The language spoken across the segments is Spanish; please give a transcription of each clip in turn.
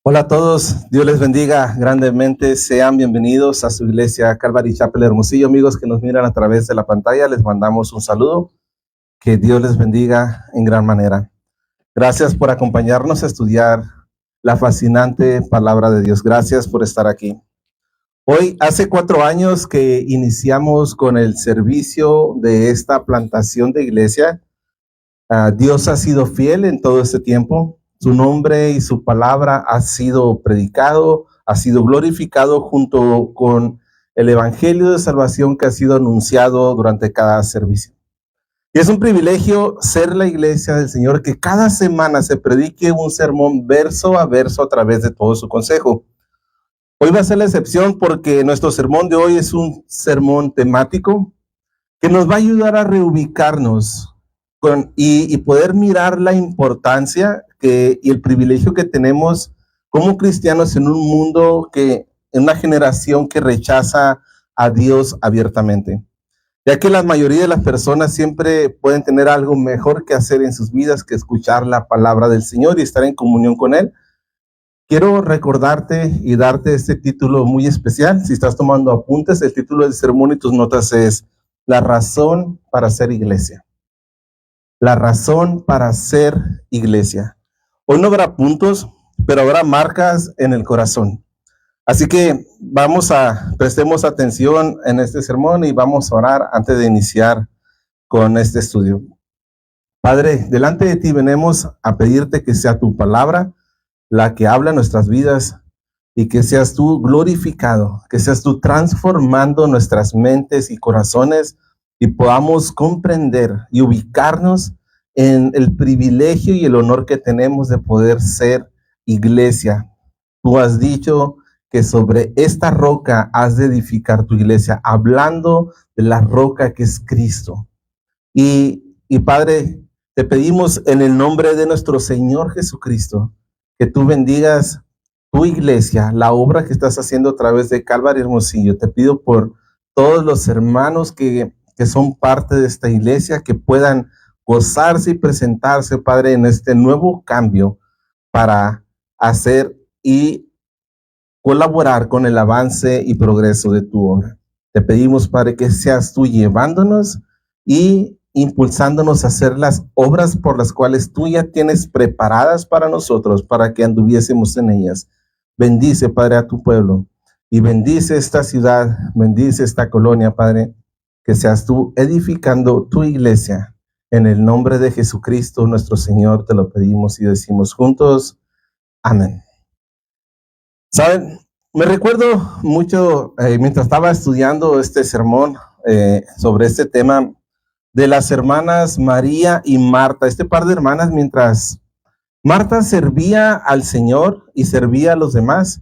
Hola a todos, Dios les bendiga grandemente, sean bienvenidos a su iglesia Calvary Chapel Hermosillo. Amigos que nos miran a través de la pantalla, les mandamos un saludo, que Dios les bendiga en gran manera. Gracias por acompañarnos a estudiar la fascinante palabra de Dios, gracias por estar aquí. Hoy, hace 4 años que iniciamos con el servicio de esta plantación de iglesia. Dios ha sido fiel en todo este tiempo. Su nombre y su palabra ha sido predicado, ha sido glorificado junto con el evangelio de salvación que ha sido anunciado durante cada servicio. Y es un privilegio ser la iglesia del Señor, que cada semana se predique un sermón verso a verso a través de todo su consejo. Hoy va a ser la excepción porque nuestro sermón de hoy es un sermón temático que nos va a ayudar a reubicarnos y poder mirar la importancia y el privilegio que tenemos como cristianos en un mundo en una generación que rechaza a Dios abiertamente. Ya que la mayoría de las personas siempre pueden tener algo mejor que hacer en sus vidas que escuchar la palabra del Señor y estar en comunión con Él. Quiero recordarte y darte este título muy especial. Si estás tomando apuntes, el título del sermón y tus notas es La razón para ser iglesia. La razón para ser iglesia. Hoy no habrá puntos, pero habrá marcas en el corazón. Así que prestemos atención en este sermón y vamos a orar antes de iniciar con este estudio. Padre, delante de ti venimos a pedirte que sea tu palabra la que habla en nuestras vidas y que seas tú glorificado, que seas tú transformando nuestras mentes y corazones y podamos comprender y ubicarnos en el privilegio y el honor que tenemos de poder ser iglesia. Tú has dicho que sobre esta roca has de edificar tu iglesia, hablando de la roca que es Cristo. Y Padre, te pedimos en el nombre de nuestro Señor Jesucristo, que tú bendigas tu iglesia, la obra que estás haciendo a través de Calvary Hermosillo. Te pido por todos los hermanos que son parte de esta iglesia, que puedan gozarse y presentarse, Padre, en este nuevo cambio para hacer y colaborar con el avance y progreso de tu obra. Te pedimos, Padre, que seas tú llevándonos y impulsándonos a hacer las obras por las cuales tú ya tienes preparadas para nosotros, para que anduviésemos en ellas. Bendice, Padre, a tu pueblo y bendice esta ciudad, bendice esta colonia, Padre, que seas tú edificando tu iglesia. En el nombre de Jesucristo, nuestro Señor, te lo pedimos y decimos juntos, amén. ¿Saben? Me recuerdo mucho, mientras estaba estudiando este sermón sobre este tema, de las hermanas María y Marta, este par de hermanas, mientras Marta servía al Señor y servía a los demás,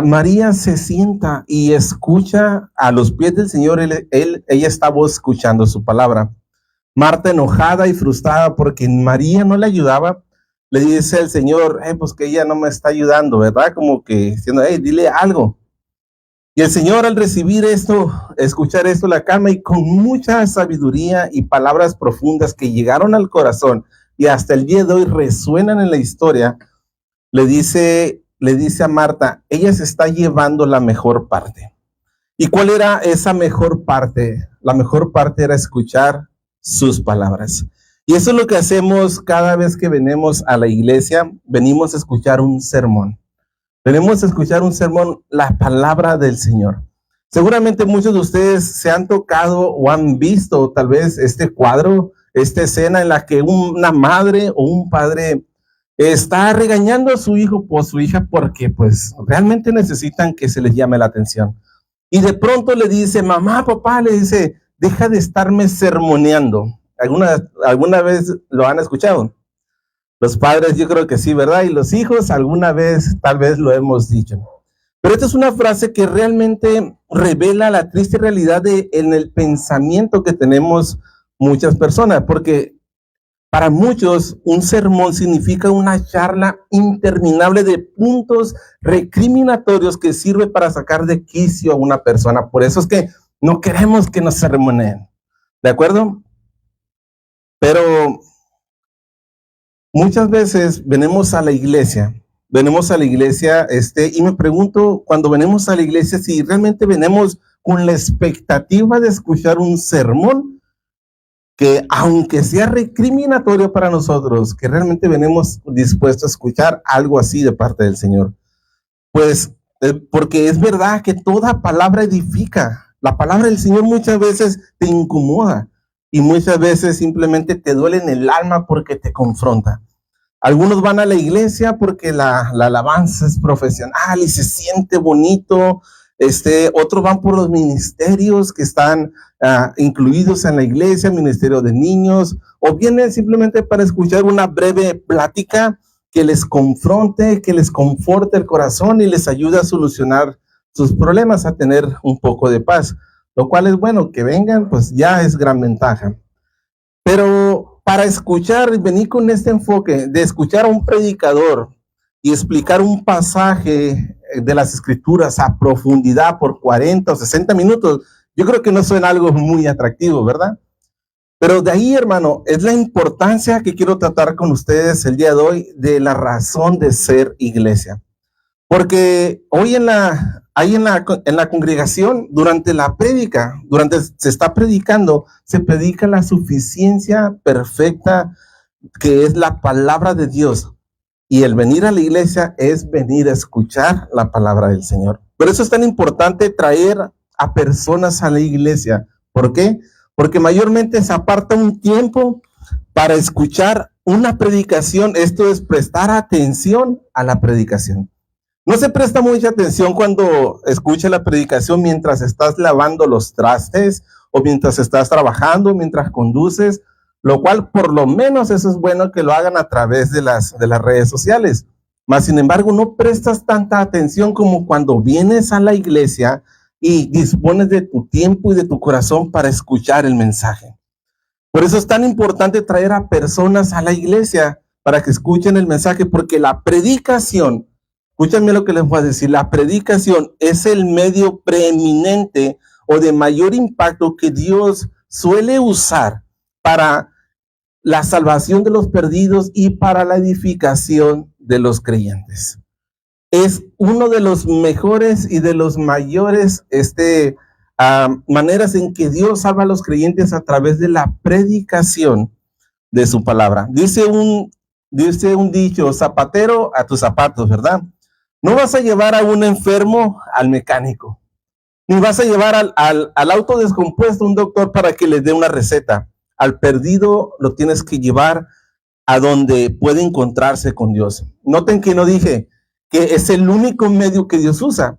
María se sienta y escucha a los pies del Señor. Ella estaba escuchando su palabra. Marta, enojada y frustrada porque María no le ayudaba, le dice al Señor, pues que ella no me está ayudando, ¿verdad? Como que diciendo, dile algo. Y el Señor, al recibir esto, escuchar esto, la calma y con mucha sabiduría y palabras profundas que llegaron al corazón y hasta el día de hoy resuenan en la historia, le dice a Marta, ella se está llevando la mejor parte. ¿Y cuál era esa mejor parte? La mejor parte era escuchar sus palabras. Y eso es lo que hacemos cada vez que venimos a la iglesia, venimos a escuchar un sermón. Venimos a escuchar un sermón, la palabra del Señor. Seguramente muchos de ustedes se han tocado o han visto tal vez este cuadro, esta escena en la que una madre o un padre está regañando a su hijo o su hija porque pues realmente necesitan que se les llame la atención. Y de pronto le dice, mamá, papá, le dice, deja de estarme sermoneando. ¿Alguna vez lo han escuchado? Los padres yo creo que sí, ¿verdad? Y los hijos alguna vez tal vez lo hemos dicho. Pero esta es una frase que realmente revela la triste realidad en el pensamiento que tenemos muchas personas, porque para muchos un sermón significa una charla interminable de puntos recriminatorios que sirve para sacar de quicio a una persona. Por eso es que no queremos que nos sermoneen, ¿de acuerdo? Pero muchas veces venimos a la iglesia venimos a la iglesia, y me pregunto, cuando venimos a la iglesia, si realmente venimos con la expectativa de escuchar un sermón que, aunque sea recriminatorio para nosotros, que realmente venimos dispuestos a escuchar algo así de parte del Señor. Pues, porque es verdad que toda palabra edifica. La palabra del Señor muchas veces te incomoda y muchas veces simplemente te duele en el alma porque te confronta. Algunos van a la iglesia porque la alabanza es profesional y se siente bonito. Otros van por los ministerios que están incluidos en la iglesia, ministerio de niños, o vienen simplemente para escuchar una breve plática que les confronte, que les conforte el corazón y les ayude a solucionar sus problemas, a tener un poco de paz, lo cual es bueno. Que vengan, pues ya es gran ventaja. Pero para escuchar, venir con este enfoque de escuchar a un predicador y explicar un pasaje de las escrituras a profundidad por 40 o 60 minutos, yo creo que no suena algo muy atractivo, ¿verdad? Pero de ahí, hermano, es la importancia que quiero tratar con ustedes el día de hoy de la razón de ser iglesia. Porque hoy en la congregación, durante la prédica, se está predicando, se predica la suficiencia perfecta que es la palabra de Dios. Y el venir a la iglesia es venir a escuchar la palabra del Señor. Por eso es tan importante traer a personas a la iglesia. ¿Por qué? Porque mayormente se aparta un tiempo para escuchar una predicación. Esto es prestar atención a la predicación. No se presta mucha atención cuando escucha la predicación mientras estás lavando los trastes o mientras estás trabajando, mientras conduces, lo cual por lo menos eso es bueno que lo hagan a través de las redes sociales. Mas, sin embargo, no prestas tanta atención como cuando vienes a la iglesia y dispones de tu tiempo y de tu corazón para escuchar el mensaje. Por eso es tan importante traer a personas a la iglesia para que escuchen el mensaje, porque la predicación, escúchame lo que les voy a decir, la predicación es el medio preeminente o de mayor impacto que Dios suele usar para la salvación de los perdidos y para la edificación de los creyentes. Es uno de los mejores y de los mayores maneras en que Dios salva a los creyentes, a través de la predicación de su palabra. Dice un dicho: zapatero a tus zapatos, ¿verdad? No vas a llevar a un enfermo al mecánico, ni vas a llevar al auto descompuesto a un doctor para que le dé una receta. Al perdido lo tienes que llevar a donde puede encontrarse con Dios. Noten que no dije que es el único medio que Dios usa,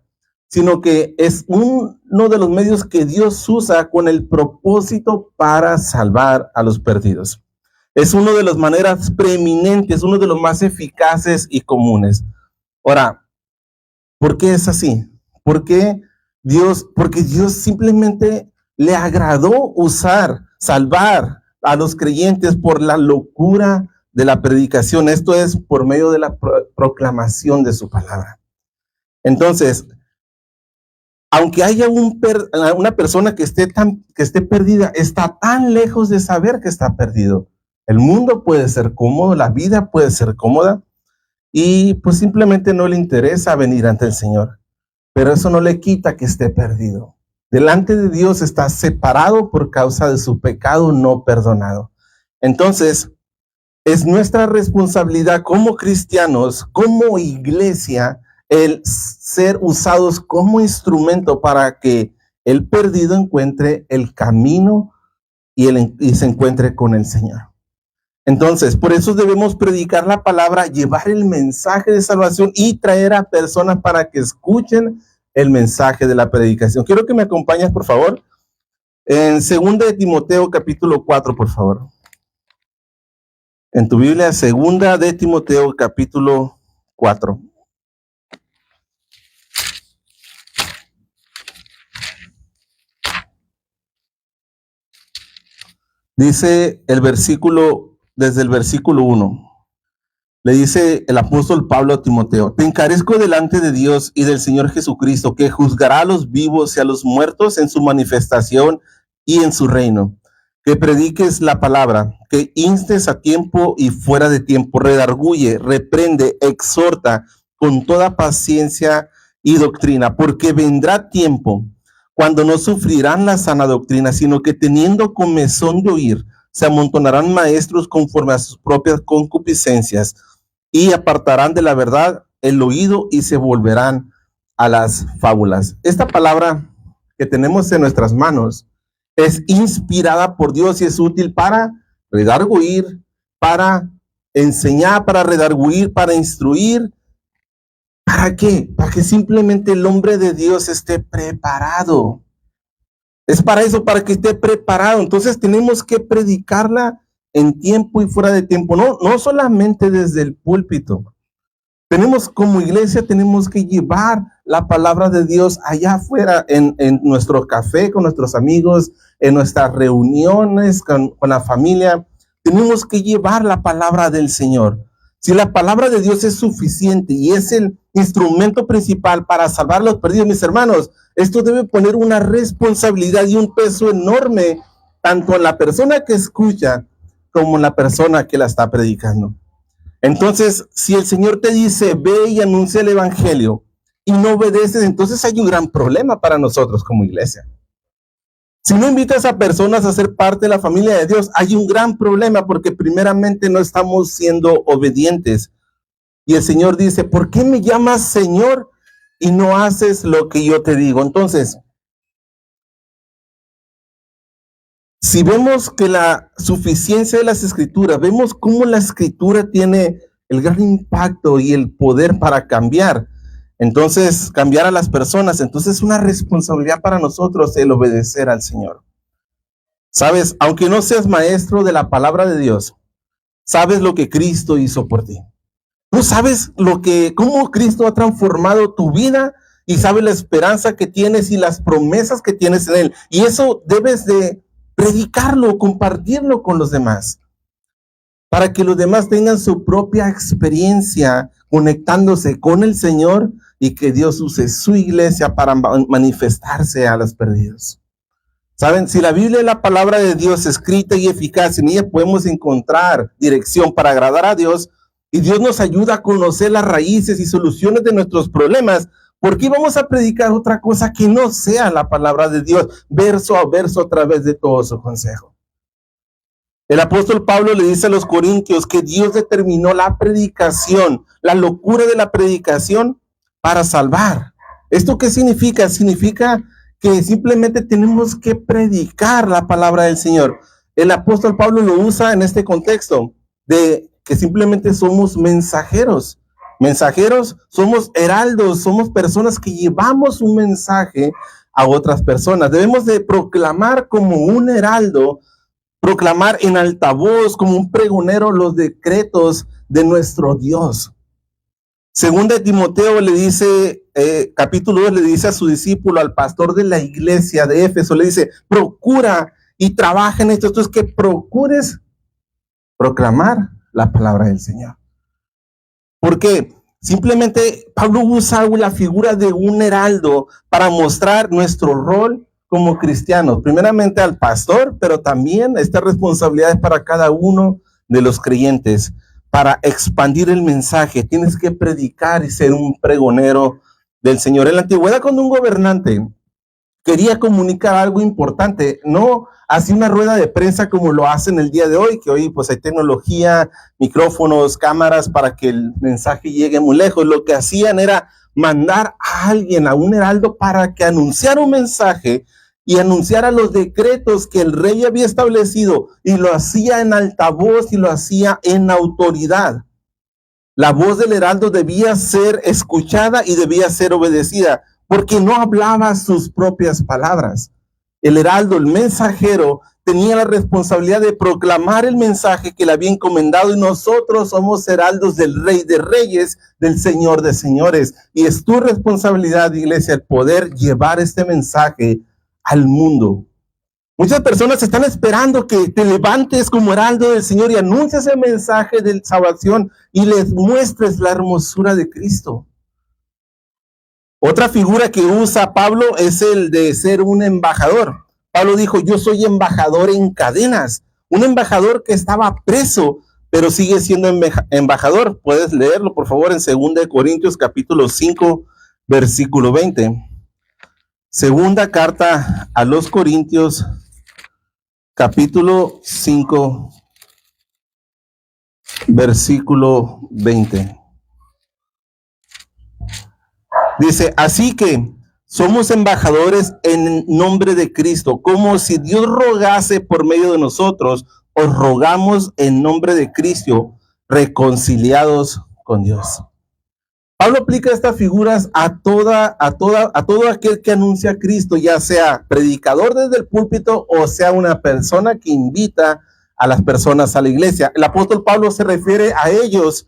sino que es uno de los medios que Dios usa con el propósito para salvar a los perdidos. Es una de las maneras preeminentes, uno de los más eficaces y comunes. Ahora, ¿por qué es así? Porque Dios simplemente le agradó salvar a los creyentes por la locura de la predicación. Esto es por medio de la proclamación de su palabra. Entonces, aunque haya una persona que esté perdida, está tan lejos de saber que está perdido. El mundo puede ser cómodo, la vida puede ser cómoda, y pues simplemente no le interesa venir ante el Señor. Pero eso no le quita que esté perdido. Delante de Dios está separado por causa de su pecado no perdonado. Entonces, es nuestra responsabilidad como cristianos, como iglesia, el ser usados como instrumento para que el perdido encuentre el camino y se encuentre con el Señor. Entonces, por eso debemos predicar la palabra, llevar el mensaje de salvación y traer a personas para que escuchen el mensaje de la predicación. Quiero que me acompañes, por favor, en 2 de Timoteo capítulo 4, por favor. En tu Biblia, 2 de Timoteo capítulo 4. Dice desde el versículo 1. Le dice el apóstol Pablo a Timoteo: te encarezco delante de Dios y del Señor Jesucristo, que juzgará a los vivos y a los muertos en su manifestación y en su reino. Que prediques la palabra, que instes a tiempo y fuera de tiempo, redarguye, reprende, exhorta con toda paciencia y doctrina, porque vendrá tiempo cuando no sufrirán la sana doctrina, sino que teniendo comezón de oír, se amontonarán maestros conforme a sus propias concupiscencias y apartarán de la verdad el oído y se volverán a las fábulas. Esta palabra que tenemos en nuestras manos es inspirada por Dios y es útil para redarguir, para enseñar, para redarguir, para instruir. ¿Para qué? Para que simplemente el hombre de Dios esté preparado. Es para eso, para que esté preparado. Entonces tenemos que predicarla en tiempo y fuera de tiempo. No solamente desde el púlpito. Tenemos como iglesia, tenemos que llevar la palabra de Dios allá afuera, en nuestro café, con nuestros amigos, en nuestras reuniones, con la familia. Tenemos que llevar la palabra del Señor. Si la palabra de Dios es suficiente y es el instrumento principal para salvar a los perdidos, mis hermanos, esto debe poner una responsabilidad y un peso enorme, tanto en la persona que escucha como en la persona que la está predicando. Entonces, si el Señor te dice, ve y anuncia el evangelio y no obedeces, entonces hay un gran problema para nosotros como iglesia. Si no invitas a personas a ser parte de la familia de Dios, hay un gran problema porque primeramente no estamos siendo obedientes. Y el Señor dice, ¿por qué me llamas Señor y no haces lo que yo te digo? Entonces, si vemos que la suficiencia de las escrituras, vemos cómo la escritura tiene el gran impacto y el poder para cambiar, entonces cambiar a las personas, entonces es una responsabilidad para nosotros el obedecer al Señor. Sabes, aunque no seas maestro de la palabra de Dios, sabes lo que Cristo hizo por ti. Tú sabes cómo Cristo ha transformado tu vida y sabes la esperanza que tienes y las promesas que tienes en Él. Y eso debes de predicarlo, compartirlo con los demás, para que los demás tengan su propia experiencia conectándose con el Señor y que Dios use su iglesia para manifestarse a los perdidos. Saben, si la Biblia es la palabra de Dios escrita y eficaz, en ella podemos encontrar dirección para agradar a Dios y Dios nos ayuda a conocer las raíces y soluciones de nuestros problemas. ¿Por qué vamos a predicar otra cosa que no sea la palabra de Dios, verso a verso a través de todo su consejo? El apóstol Pablo le dice a los corintios que Dios determinó la predicación, la locura de la predicación para salvar. ¿Esto qué significa? Significa que simplemente tenemos que predicar la palabra del Señor. El apóstol Pablo lo usa en este contexto de que simplemente somos mensajeros. Mensajeros, somos heraldos, somos personas que llevamos un mensaje a otras personas. Debemos de proclamar como un heraldo, proclamar en altavoz, como un pregonero, los decretos de nuestro Dios. Segunda de Timoteo le dice, capítulo 2, le dice a su discípulo, al pastor de la iglesia de Éfeso, le dice, procura y trabaja en esto. Esto es que procures proclamar la palabra del Señor. Porque simplemente Pablo usa la figura de un heraldo para mostrar nuestro rol como cristianos. Primeramente al pastor, pero también esta responsabilidad es para cada uno de los creyentes. Para expandir el mensaje, tienes que predicar y ser un pregonero del Señor. En la antigüedad, cuando un gobernante quería comunicar algo importante, no hacía una rueda de prensa como lo hacen el día de hoy, que hoy pues hay tecnología, micrófonos, cámaras para que el mensaje llegue muy lejos. Lo que hacían era mandar a alguien, a un heraldo, para que anunciara un mensaje y anunciara los decretos que el rey había establecido, y lo hacía en altavoz y lo hacía en autoridad. La voz del heraldo debía ser escuchada y debía ser obedecida, porque no hablaba sus propias palabras. El heraldo, el mensajero, tenía la responsabilidad de proclamar el mensaje que le había encomendado, y nosotros somos heraldos del Rey de Reyes, del Señor de Señores. Y es tu responsabilidad, iglesia, el poder llevar este mensaje al mundo. Muchas personas están esperando que te levantes como heraldo del Señor y anuncies el mensaje de salvación y les muestres la hermosura de Cristo. Otra figura que usa Pablo es el de ser un embajador. Pablo dijo, yo soy embajador en cadenas, un embajador que estaba preso, pero sigue siendo embajador. Puedes leerlo, por favor, en 2 Corintios capítulo 5, versículo 20. Segunda carta a los Corintios, capítulo 5, versículo 20. Dice, así que somos embajadores en nombre de Cristo, como si Dios rogase por medio de nosotros, os rogamos en nombre de Cristo, reconciliados con Dios. Pablo aplica estas figuras a todo aquel que anuncia a Cristo, ya sea predicador desde el púlpito o sea una persona que invita a las personas a la iglesia. El apóstol Pablo se refiere a ellos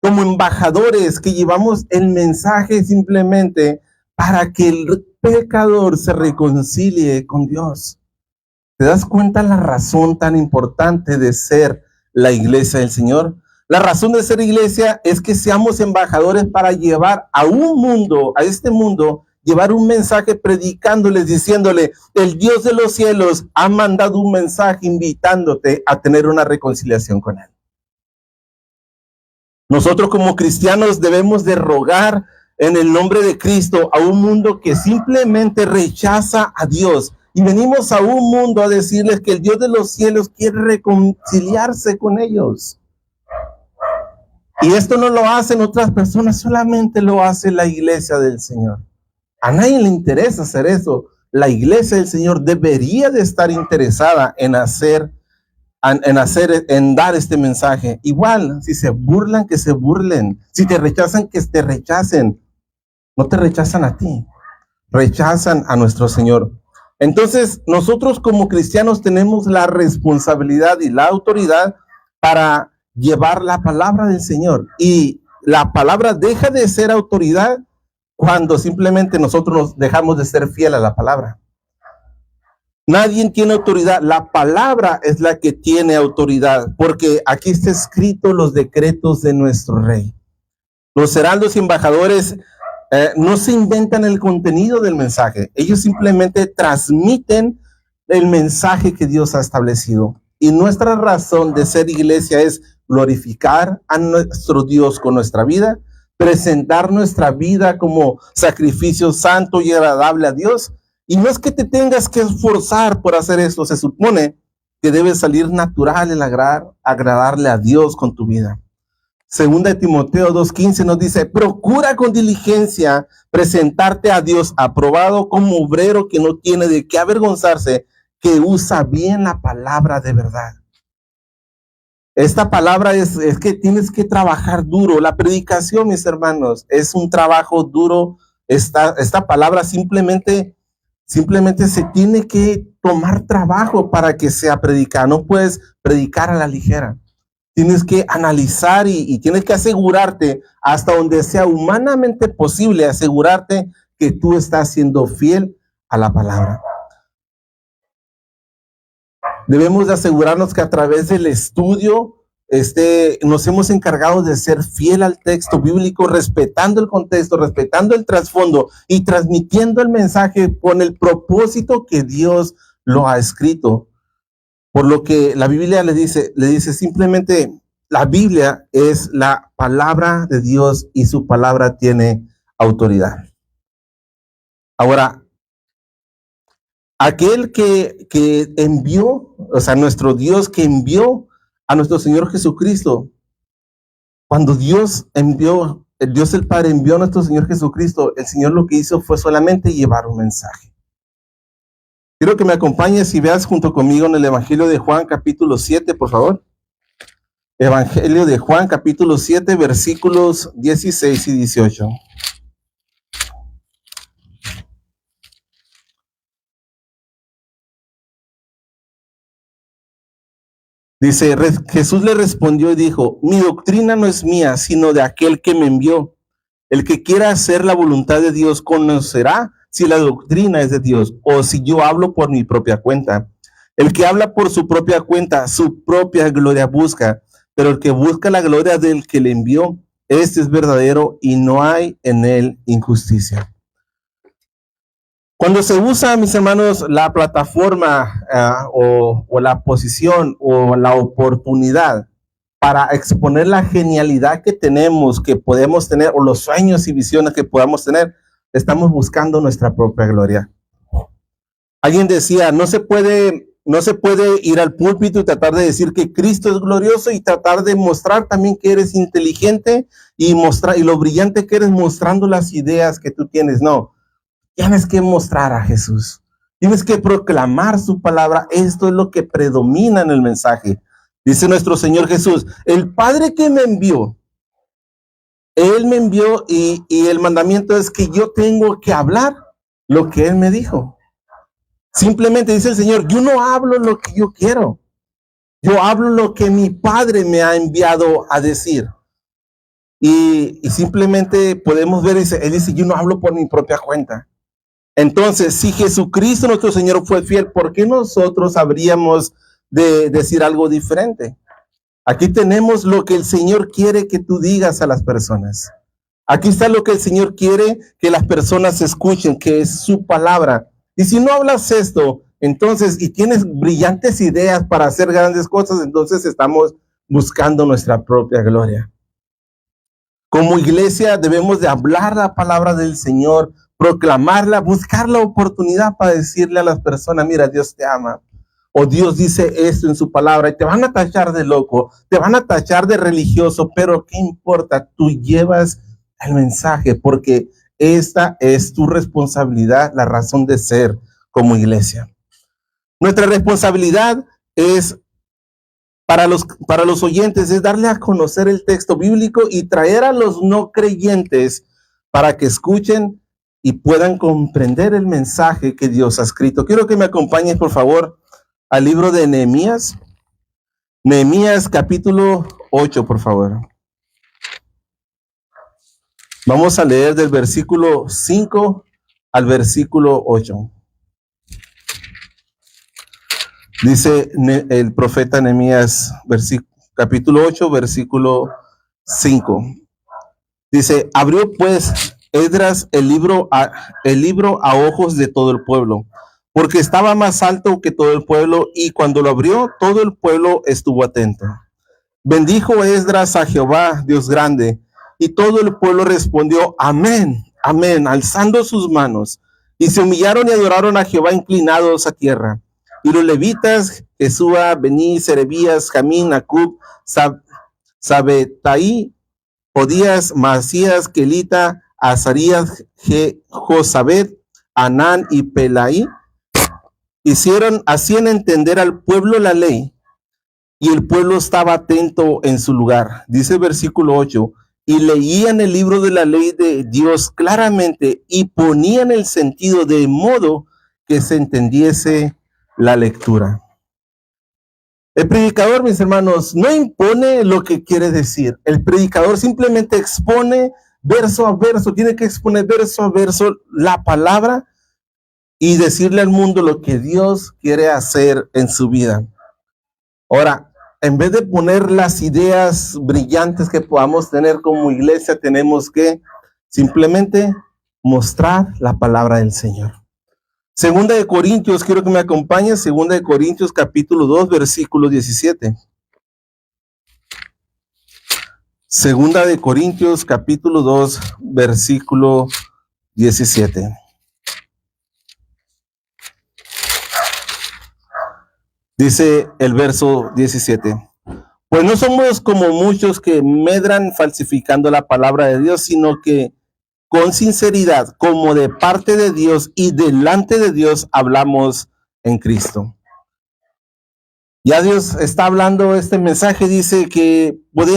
como embajadores que llevamos el mensaje simplemente para que el pecador se reconcilie con Dios. ¿Te das cuenta la razón tan importante de ser la iglesia del Señor? La razón de ser iglesia es que seamos embajadores para llevar a este mundo, llevar un mensaje predicándoles, diciéndole, el Dios de los cielos ha mandado un mensaje invitándote a tener una reconciliación con Él. Nosotros como cristianos debemos de rogar en el nombre de Cristo a un mundo que simplemente rechaza a Dios. Y venimos a un mundo a decirles que el Dios de los cielos quiere reconciliarse con ellos. Y esto no lo hacen otras personas, solamente lo hace la iglesia del Señor. A nadie le interesa hacer eso. La iglesia del Señor debería de estar interesada en dar este mensaje. Igual, si se burlan, que se burlen. Si te rechazan, que te rechacen. No te rechazan a ti, rechazan a nuestro Señor. Entonces, nosotros como cristianos tenemos la responsabilidad y la autoridad para llevar la palabra del Señor. Y la palabra deja de ser autoridad cuando simplemente nosotros nos dejamos de ser fiel a la palabra. Nadie tiene autoridad, la palabra es la que tiene autoridad, porque aquí está escrito los decretos de nuestro Rey. Los heraldos y embajadores no se inventan el contenido del mensaje, ellos simplemente transmiten el mensaje que Dios ha establecido. Y nuestra razón de ser iglesia es glorificar a nuestro Dios con nuestra vida, presentar nuestra vida como sacrificio santo y agradable a Dios. Y no es que te tengas que esforzar por hacer esto, se supone que debe salir natural el agradarle a Dios con tu vida. Segunda de Timoteo 2:15 nos dice, procura con diligencia presentarte a Dios aprobado como obrero que no tiene de qué avergonzarse, que usa bien la palabra de verdad. Esta palabra es que tienes que trabajar duro. La predicación, mis hermanos, es un trabajo duro. Esta palabra simplemente se tiene que tomar trabajo para que sea predicada. No puedes predicar a la ligera. Tienes que analizar y tienes que asegurarte, hasta donde sea humanamente posible, asegurarte que tú estás siendo fiel a la palabra. Debemos de asegurarnos que a través del estudio nos hemos encargado de ser fiel al texto bíblico, respetando el contexto, respetando el trasfondo y transmitiendo el mensaje con el propósito que Dios lo ha escrito. Por lo que la Biblia le dice simplemente, la Biblia es la palabra de Dios y su palabra tiene autoridad. Ahora, aquel que envió, o sea, nuestro Dios que envió a nuestro Señor Jesucristo, cuando Dios el Padre envió a nuestro Señor Jesucristo, el Señor lo que hizo fue solamente llevar un mensaje. Quiero que me acompañes y veas junto conmigo en el Evangelio de Juan, capítulo 7, por favor. Evangelio de Juan, capítulo 7, versículos 16 y 18. Dice, Jesús le respondió y dijo, mi doctrina no es mía, sino de aquel que me envió. El que quiera hacer la voluntad de Dios conocerá si la doctrina es de Dios o si yo hablo por mi propia cuenta. El que habla por su propia cuenta, su propia gloria busca, pero el que busca la gloria del que le envió, este es verdadero y no hay en él injusticia. Cuando se usa, mis hermanos, la plataforma o la posición o la oportunidad para exponer la genialidad que tenemos, que podemos tener, o los sueños y visiones que podamos tener, estamos buscando nuestra propia gloria. Alguien decía, no se puede ir al púlpito y tratar de decir que Cristo es glorioso y tratar de mostrar también que eres inteligente y lo brillante que eres mostrando las ideas que tú tienes. No, tienes que mostrar a Jesús. Tienes que proclamar su palabra. Esto es lo que predomina en el mensaje. Dice nuestro Señor Jesús, el Padre que me envió, Él me envió y el mandamiento es que yo tengo que hablar lo que Él me dijo. Simplemente dice el Señor, yo no hablo lo que yo quiero. Yo hablo lo que mi Padre me ha enviado a decir. Y simplemente podemos ver, Él dice, yo no hablo por mi propia cuenta. Entonces, si Jesucristo nuestro Señor fue fiel, ¿por qué nosotros habríamos de decir algo diferente? Aquí tenemos lo que el Señor quiere que tú digas a las personas. Aquí está lo que el Señor quiere que las personas escuchen, que es su palabra. Y si no hablas esto, entonces, y tienes brillantes ideas para hacer grandes cosas, entonces estamos buscando nuestra propia gloria. Como iglesia debemos de hablar la palabra del Señor, proclamarla, buscar la oportunidad para decirle a las personas, mira, Dios te ama. O Dios dice esto en su palabra y te van a tachar de loco, te van a tachar de religioso, pero ¿qué importa? Tú llevas el mensaje porque esta es tu responsabilidad, la razón de ser como iglesia. Nuestra responsabilidad es para los oyentes, es darle a conocer el texto bíblico y traer a los no creyentes para que escuchen y puedan comprender el mensaje que Dios ha escrito. Quiero que me acompañes, por favor, al libro de Nehemías. Nehemías capítulo 8, por favor. Vamos a leer del versículo 5 al versículo 8. Dice el profeta Nehemías, capítulo 8, versículo 5. Dice, abrió pues Esdras el libro a ojos de todo el pueblo, porque estaba más alto que todo el pueblo, y cuando lo abrió, todo el pueblo estuvo atento. Bendijo Esdras a Jehová, Dios grande, y todo el pueblo respondió, amén, amén, alzando sus manos, y se humillaron y adoraron a Jehová inclinados a tierra. Y los levitas, Jesúa, Bení, Serebías, Jamín, Acub, Sabetaí, Jodías, Masías, Kelita, Azarías, Josabed, Anán y Pelaí, hacían entender al pueblo la ley, y el pueblo estaba atento en su lugar. Dice el versículo 8, y leían el libro de la ley de Dios claramente y ponían el sentido de modo que se entendiese la lectura. El predicador, mis hermanos, no impone lo que quiere decir. El predicador simplemente expone verso a verso, tiene que exponer verso a verso la palabra y decirle al mundo lo que Dios quiere hacer en su vida. Ahora, en vez de poner las ideas brillantes que podamos tener como iglesia, tenemos que simplemente mostrar la palabra del Señor. Segunda de Corintios, quiero que me acompañes, Segunda de Corintios capítulo 2, versículo 17. Segunda de Corintios capítulo 2, versículo 17. Dice el verso 17. Pues no somos como muchos que medran falsificando la palabra de Dios, sino que con sinceridad, como de parte de Dios y delante de Dios, hablamos en Cristo. Ya Dios está hablando este mensaje, dice que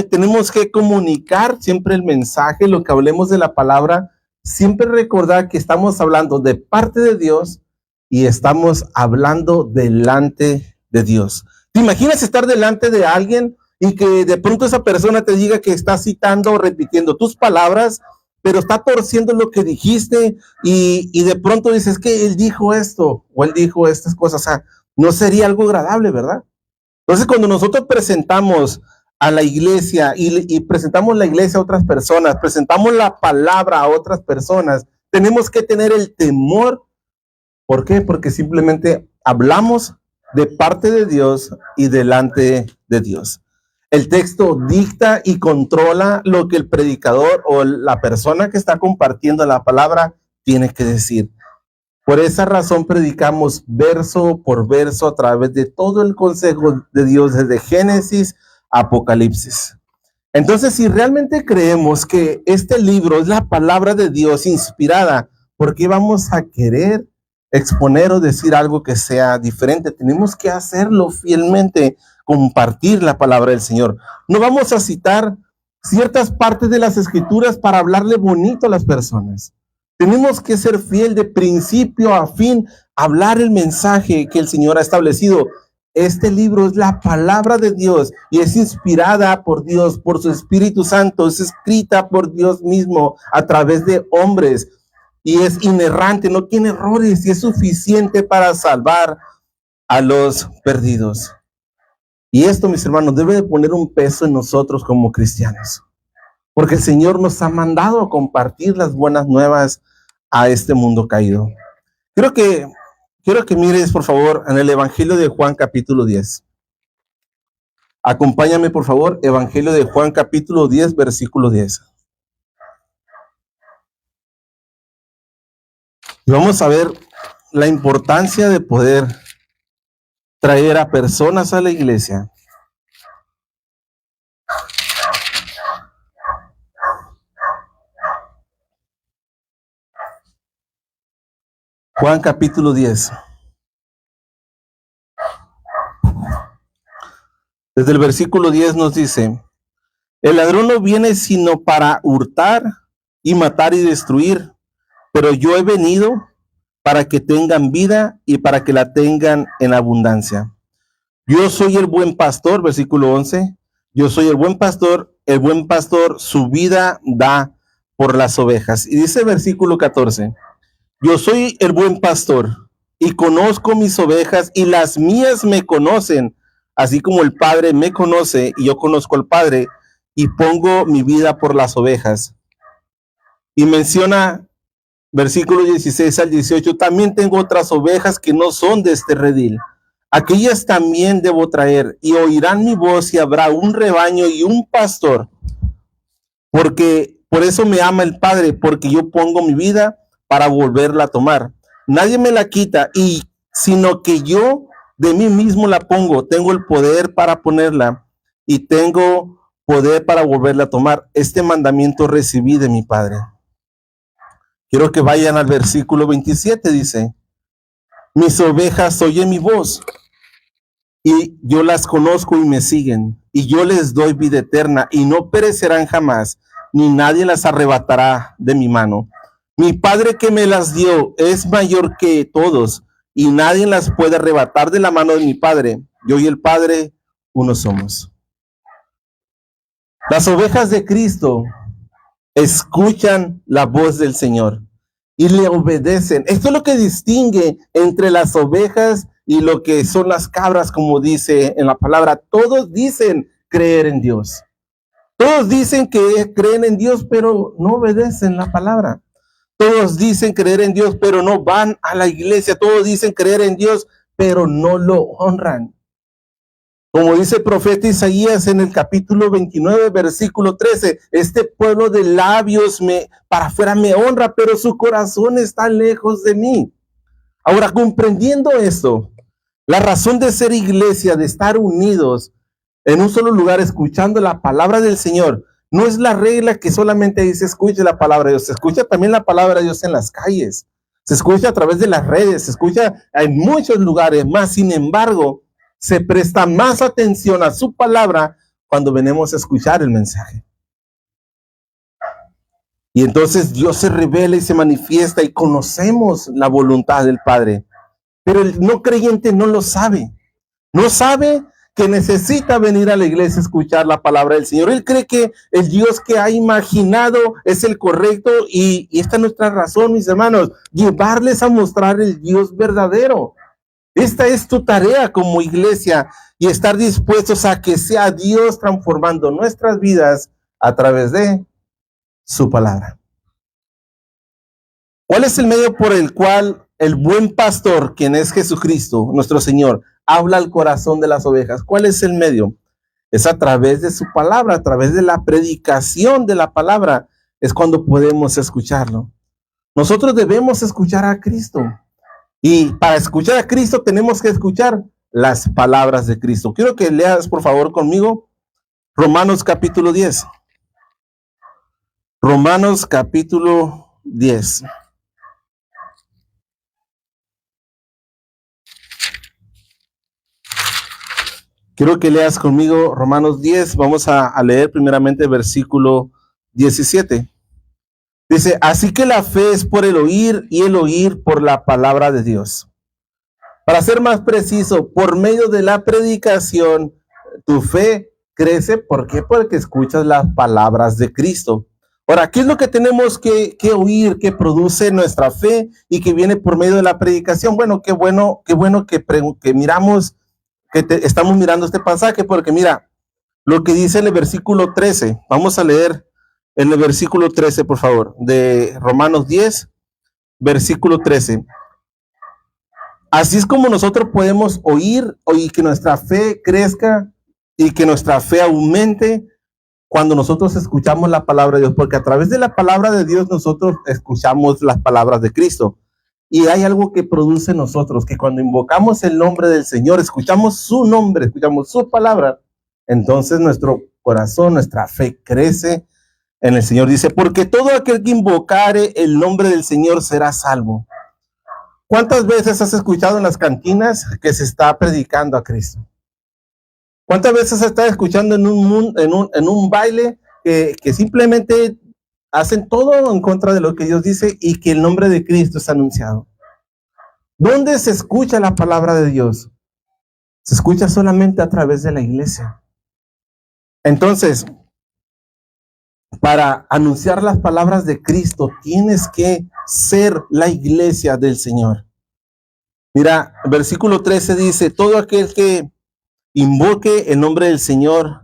tenemos que comunicar siempre el mensaje, lo que hablemos de la palabra, siempre recordar que estamos hablando de parte de Dios y estamos hablando delante de Dios. ¿Te imaginas estar delante de alguien y que de pronto esa persona te diga que está citando o repitiendo tus palabras, pero está torciendo lo que dijiste y de pronto dices que él dijo esto o él dijo estas cosas? O sea, no sería algo agradable, ¿verdad? Entonces, cuando nosotros presentamos a la iglesia y presentamos la iglesia a otras personas, presentamos la palabra a otras personas, tenemos que tener el temor. ¿Por qué? Porque simplemente hablamos de parte de Dios y delante de Dios. El texto dicta y controla lo que el predicador o la persona que está compartiendo la palabra tiene que decir. Por esa razón predicamos verso por verso a través de todo el consejo de Dios, desde Génesis a Apocalipsis. Entonces, si realmente creemos que este libro es la palabra de Dios inspirada, ¿por qué vamos a querer exponer o decir algo que sea diferente? Tenemos que hacerlo fielmente, compartir la palabra del Señor. No vamos a citar ciertas partes de las Escrituras para hablarle bonito a las personas. Tenemos que ser fiel de principio a fin, hablar el mensaje que el Señor ha establecido. Este libro es la palabra de Dios y es inspirada por Dios, por su Espíritu Santo, es escrita por Dios mismo a través de hombres y es inerrante, no tiene errores y es suficiente para salvar a los perdidos. Y esto, mis hermanos, debe de poner un peso en nosotros como cristianos, porque el Señor nos ha mandado a compartir las buenas nuevas a este mundo caído. Quiero que mires, por favor, en el Evangelio de Juan, capítulo 10. Acompáñame, por favor, Evangelio de Juan, capítulo 10, versículo 10. Y vamos a ver la importancia de poder traer a personas a la iglesia. Juan, capítulo 10. Desde el versículo 10 nos dice: el ladrón no viene sino para hurtar y matar y destruir, pero yo he venido para que tengan vida y para que la tengan en abundancia. Yo soy el buen pastor, versículo 11. Yo soy el buen pastor su vida da por las ovejas. Y dice versículo 14: yo soy el buen pastor y conozco mis ovejas y las mías me conocen, así como el Padre me conoce y yo conozco al Padre y pongo mi vida por las ovejas. Y menciona versículo 16 al 18, también tengo otras ovejas que no son de este redil. Aquellas también debo traer y oirán mi voz y habrá un rebaño y un pastor. Porque por eso me ama el Padre, porque yo pongo mi vida para volverla a tomar. Nadie me la quita, y sino que yo de mí mismo la pongo. Tengo el poder para ponerla y tengo poder para volverla a tomar. Este mandamiento recibí de mi Padre. Quiero que vayan al versículo 27, dice: mis ovejas oyen mi voz y yo las conozco y me siguen, y yo les doy vida eterna y no perecerán jamás, ni nadie las arrebatará de mi mano. Mi Padre que me las dio es mayor que todos, y nadie las puede arrebatar de la mano de mi Padre. Yo y el Padre uno somos. Las ovejas de Cristo escuchan la voz del Señor y le obedecen. Esto es lo que distingue entre las ovejas y lo que son las cabras, como dice en la palabra. Todos dicen creer en Dios. Todos dicen que creen en Dios, pero no obedecen la palabra. Todos dicen creer en Dios, pero no van a la iglesia. Todos dicen creer en Dios, pero no lo honran. Como dice el profeta Isaías en el capítulo 29, versículo 13, este pueblo de labios para afuera me honra, pero su corazón está lejos de mí. Ahora, comprendiendo esto, la razón de ser iglesia, de estar unidos en un solo lugar, escuchando la palabra del Señor, no es la regla que solamente dice escuche la palabra de Dios, se escucha también la palabra de Dios en las calles, se escucha a través de las redes, se escucha en muchos lugares más. Sin embargo, se presta más atención a su palabra cuando venimos a escuchar el mensaje. Y entonces Dios se revela y se manifiesta y conocemos la voluntad del Padre. Pero el no creyente no lo sabe. No sabe que necesita venir a la iglesia a escuchar la palabra del Señor. Él cree que el Dios que ha imaginado es el correcto, y esta es nuestra razón, mis hermanos, llevarles a mostrar el Dios verdadero. Esta es tu tarea como iglesia, y estar dispuestos a que sea Dios transformando nuestras vidas a través de su palabra. ¿Cuál es el medio por el cual el buen pastor, quien es Jesucristo, nuestro Señor, habla al corazón de las ovejas? ¿Cuál es el medio? Es a través de su palabra, a través de la predicación de la palabra, es cuando podemos escucharlo. Nosotros debemos escuchar a Cristo. Y para escuchar a Cristo tenemos que escuchar las palabras de Cristo. Quiero que leas, por favor, conmigo Romanos capítulo 10. Romanos capítulo 10. Quiero que leas conmigo Romanos 10. Vamos a leer primeramente el versículo 17. Dice, así que la fe es por el oír y el oír por la palabra de Dios. Para ser más preciso, por medio de la predicación, tu fe crece. ¿Por qué? Porque escuchas las palabras de Cristo. Ahora, ¿qué es lo que tenemos que oír, que produce nuestra fe y que viene por medio de la predicación? Bueno, qué bueno que miramos, estamos mirando este pasaje, porque mira lo que dice en el versículo 13. Vamos a leer en el versículo 13, por favor, de Romanos 10, versículo 13. Así es como nosotros podemos oír y que nuestra fe crezca y que nuestra fe aumente cuando nosotros escuchamos la palabra de Dios, porque a través de la palabra de Dios nosotros escuchamos las palabras de Cristo. Y hay algo que produce en nosotros, que cuando invocamos el nombre del Señor, escuchamos su nombre, escuchamos su palabra, entonces nuestro corazón, nuestra fe crece en el Señor. Dice, porque todo aquel que invocare el nombre del Señor será salvo. ¿Cuántas veces has escuchado en las cantinas que se está predicando a Cristo? ¿Cuántas veces se está escuchando en un baile que simplemente hacen todo en contra de lo que Dios dice y que el nombre de Cristo es anunciado? ¿Dónde se escucha la palabra de Dios? Se escucha solamente a través de la iglesia. Entonces, para anunciar las palabras de Cristo, tienes que ser la iglesia del Señor. Mira, el versículo 13 dice, todo aquel que invoque el nombre del Señor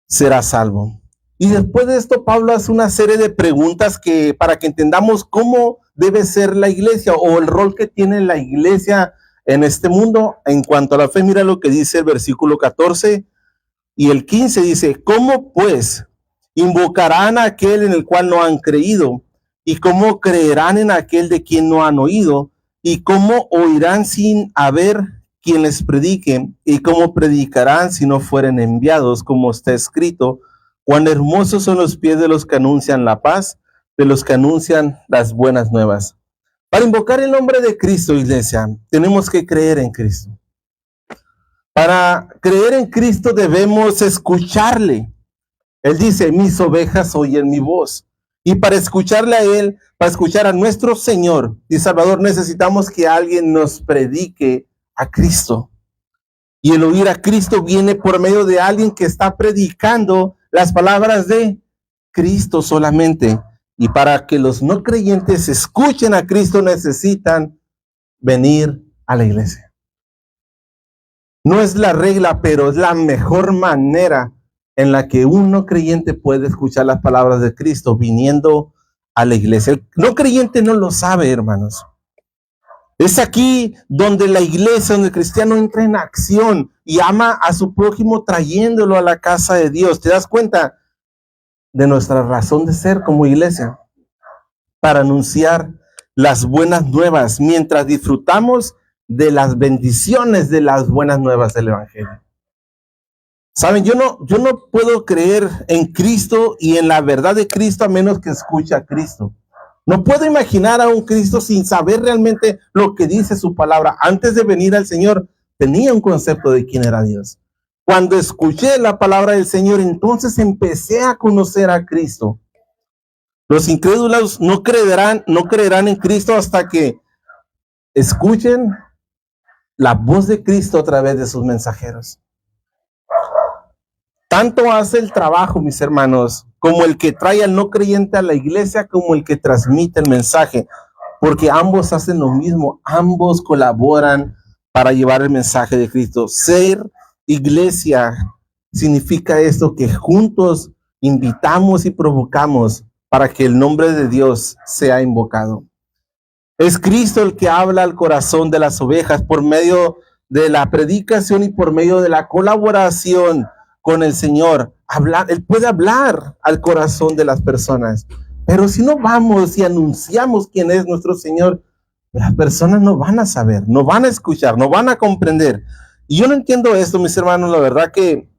será salvo. Y después de esto, Pablo hace una serie de preguntas para que entendamos cómo debe ser la iglesia o el rol que tiene la iglesia en este mundo en cuanto a la fe. Mira lo que dice el versículo 14 y el 15 dice, ¿cómo pues invocarán a aquel en el cual no han creído? ¿Y cómo creerán en aquel de quien no han oído? ¿Y cómo oirán sin haber quien les predique? ¿Y cómo predicarán si no fueren enviados? Como está escrito, cuán hermosos son los pies de los que anuncian la paz, de los que anuncian las buenas nuevas. Para invocar el nombre de Cristo, iglesia, tenemos que creer en Cristo. Para creer en Cristo debemos escucharle. Él dice, mis ovejas oyen mi voz. Y para escucharle a Él, para escuchar a nuestro Señor y Salvador, necesitamos que alguien nos predique a Cristo. Y el oír a Cristo viene por medio de alguien que está predicando las palabras de Cristo solamente. Y para que los no creyentes escuchen a Cristo, necesitan venir a la iglesia. No es la regla, pero es la mejor manera en la que un no creyente puede escuchar las palabras de Cristo, viniendo a la iglesia. El no creyente no lo sabe, hermanos. Es aquí donde la iglesia, donde el cristiano entra en acción y ama a su prójimo trayéndolo a la casa de Dios. ¿Te das cuenta de nuestra razón de ser como iglesia? Para anunciar las buenas nuevas mientras disfrutamos de las bendiciones de las buenas nuevas del evangelio. Saben, yo no puedo creer en Cristo y en la verdad de Cristo a menos que escuche a Cristo. No puedo imaginar a un Cristo sin saber realmente lo que dice su palabra. Antes de venir al Señor, tenía un concepto de quién era Dios. Cuando escuché la palabra del Señor, entonces empecé a conocer a Cristo. Los incrédulos no creerán en Cristo hasta que escuchen la voz de Cristo a través de sus mensajeros. Tanto hace el trabajo, mis hermanos, como el que trae al no creyente a la iglesia, como el que transmite el mensaje, porque ambos hacen lo mismo, ambos colaboran para llevar el mensaje de Cristo. Ser iglesia significa esto, que juntos invitamos y provocamos para que el nombre de Dios sea invocado. Es Cristo el que habla al corazón de las ovejas por medio de la predicación y por medio de la colaboración con el Señor, hablar, Él puede hablar al corazón de las personas. Pero si no vamos y anunciamos quién es nuestro Señor, las personas no van a saber, no van a escuchar, no van a comprender. Y yo no entiendo esto, mis hermanos, la verdad que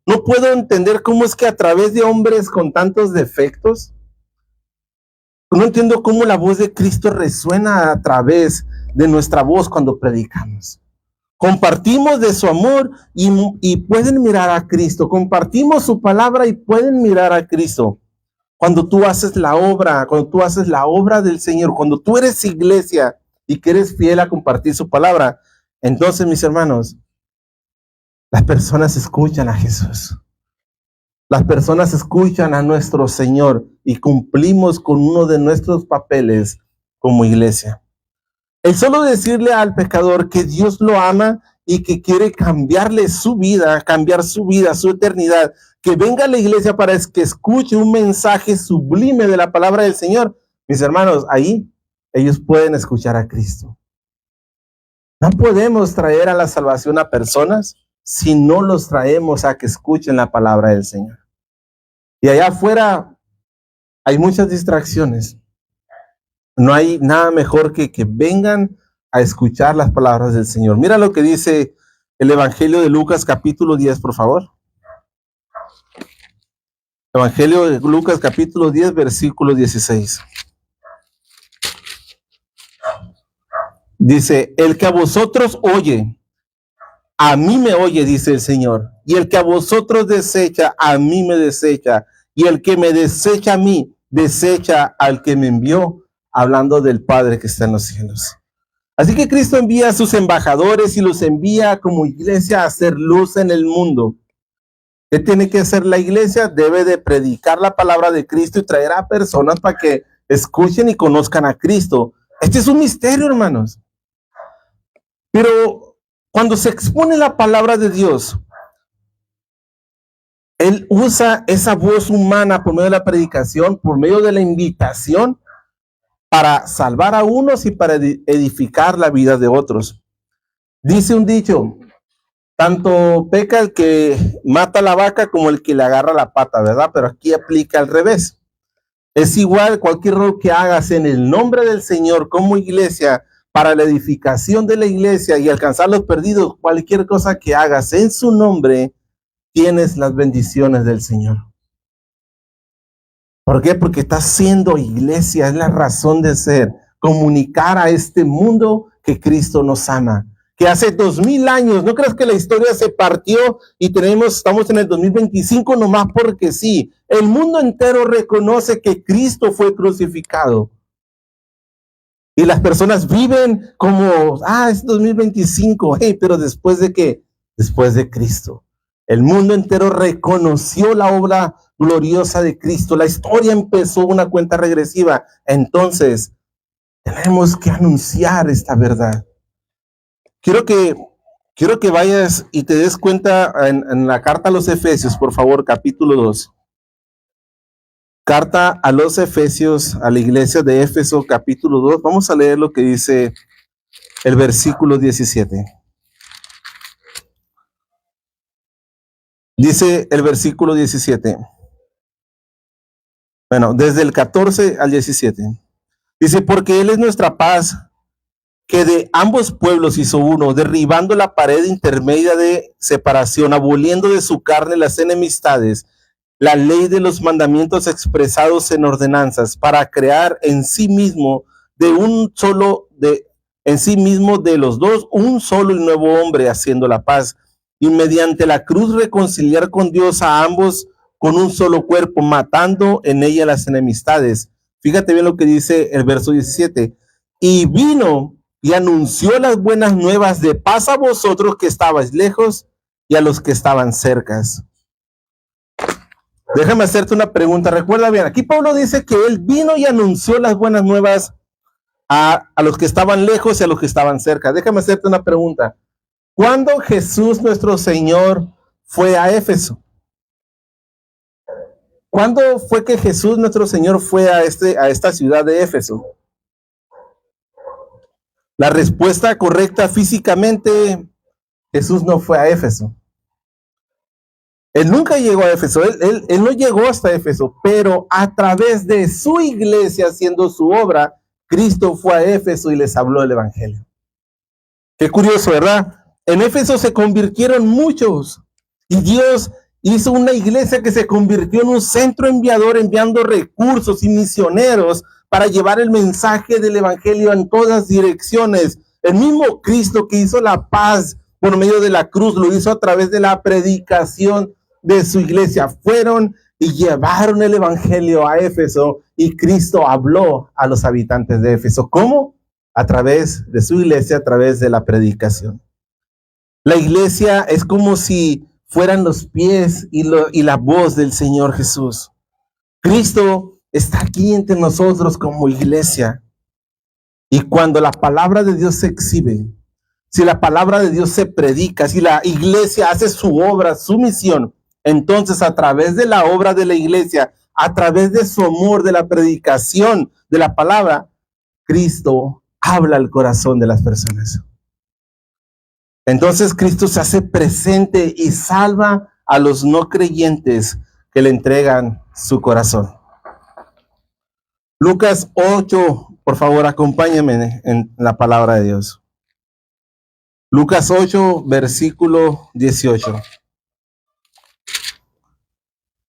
no puedo entender cómo es que a través de hombres con tantos defectos, no entiendo cómo la voz de Cristo resuena a través de nuestra voz cuando predicamos. Compartimos de su amor y pueden mirar a Cristo. Compartimos su palabra y pueden mirar a Cristo. Cuando tú haces la obra del Señor, cuando tú eres iglesia y que eres fiel a compartir su palabra, entonces, mis hermanos, las personas escuchan a Jesús. Las personas escuchan a nuestro Señor y cumplimos con uno de nuestros papeles como iglesia. El solo decirle al pecador que Dios lo ama y que quiere cambiarle su vida, cambiar su vida, su eternidad, que venga a la iglesia para que escuche un mensaje sublime de la palabra del Señor. Mis hermanos, ahí ellos pueden escuchar a Cristo. No podemos traer a la salvación a personas si no los traemos a que escuchen la palabra del Señor. Y allá afuera hay muchas distracciones. No hay nada mejor que vengan a escuchar las palabras del Señor. Mira lo que dice el Evangelio de Lucas capítulo 10, por favor. Evangelio de Lucas capítulo 10, versículo 16. Dice, el que a vosotros oye, a mí me oye, dice el Señor. Y el que a vosotros desecha, a mí me desecha. Y el que me desecha a mí, desecha al que me envió, hablando del Padre que está en los cielos. Así que Cristo envía a sus embajadores y los envía como iglesia a hacer luz en el mundo. ¿Qué tiene que hacer la iglesia? Debe de predicar la palabra de Cristo y traer a personas para que escuchen y conozcan a Cristo. Este es un misterio, hermanos. Pero cuando se expone la palabra de Dios, Él usa esa voz humana por medio de la predicación, por medio de la invitación, para salvar a unos y para edificar la vida de otros. Dice un dicho, tanto peca el que mata la vaca como el que le agarra la pata, ¿verdad? Pero aquí aplica al revés. Es igual cualquier rol que hagas en el nombre del Señor como iglesia, para la edificación de la iglesia y alcanzar los perdidos, cualquier cosa que hagas en su nombre, tienes las bendiciones del Señor. ¿Por qué? Porque estás siendo iglesia, es la razón de ser, comunicar a este mundo que Cristo nos ama. Que hace 2000 años, no creas que la historia se partió y estamos en el 2025 nomás porque sí. El mundo entero reconoce que Cristo fue crucificado. Y las personas viven como, es 2025, pero ¿después de qué? Después de Cristo. El mundo entero reconoció la obra gloriosa de Cristo. La historia empezó una cuenta regresiva. Entonces, tenemos que anunciar esta verdad. Quiero que vayas y te des cuenta en la carta a los Efesios, por favor, capítulo 2. Carta a los Efesios, a la iglesia de Éfeso, capítulo 2. Vamos a leer lo que dice el versículo 17. Dice el versículo 17. Bueno, desde el 14 al 17. Dice, porque Él es nuestra paz, que de ambos pueblos hizo uno, derribando la pared intermedia de separación, aboliendo de su carne las enemistades, la ley de los mandamientos expresados en ordenanzas, para crear en sí mismo de los dos un solo y nuevo hombre, haciendo la paz, y mediante la cruz reconciliar con Dios a ambos con un solo cuerpo, matando en ella las enemistades. Fíjate bien lo que dice el verso 17. Y vino y anunció las buenas nuevas de paz a vosotros que estabais lejos y a los que estaban cercas. Déjame hacerte una pregunta. Recuerda bien, aquí Pablo dice que él vino y anunció las buenas nuevas a los que estaban lejos y a los que estaban cerca. Déjame hacerte una pregunta. ¿Cuándo Jesús nuestro Señor fue a Éfeso? ¿Cuándo fue que Jesús nuestro Señor fue a esta ciudad de Éfeso? La respuesta correcta, físicamente, Jesús no fue a Éfeso. Él nunca llegó a Éfeso, él no llegó hasta Éfeso, pero a través de su iglesia haciendo su obra, Cristo fue a Éfeso y les habló el Evangelio. Qué curioso, ¿verdad? En Éfeso se convirtieron muchos y Dios hizo una iglesia que se convirtió en un centro enviador, enviando recursos y misioneros para llevar el mensaje del Evangelio en todas direcciones. El mismo Cristo que hizo la paz por medio de la cruz, lo hizo a través de la predicación de su iglesia. Fueron y llevaron el Evangelio a Éfeso y Cristo habló a los habitantes de Éfeso. ¿Cómo? A través de su iglesia, a través de la predicación. La iglesia es como si fueran los pies y la voz del Señor Jesús. Cristo está aquí entre nosotros como iglesia. Y cuando la palabra de Dios se exhibe, si la palabra de Dios se predica, si la iglesia hace su obra, su misión, entonces a través de la obra de la iglesia, a través de su amor, de la predicación de la palabra, Cristo habla al corazón de las personas. Entonces Cristo se hace presente y salva a los no creyentes que le entregan su corazón. Lucas 8, por favor, acompáñame en la palabra de Dios. Lucas 8, versículo 18.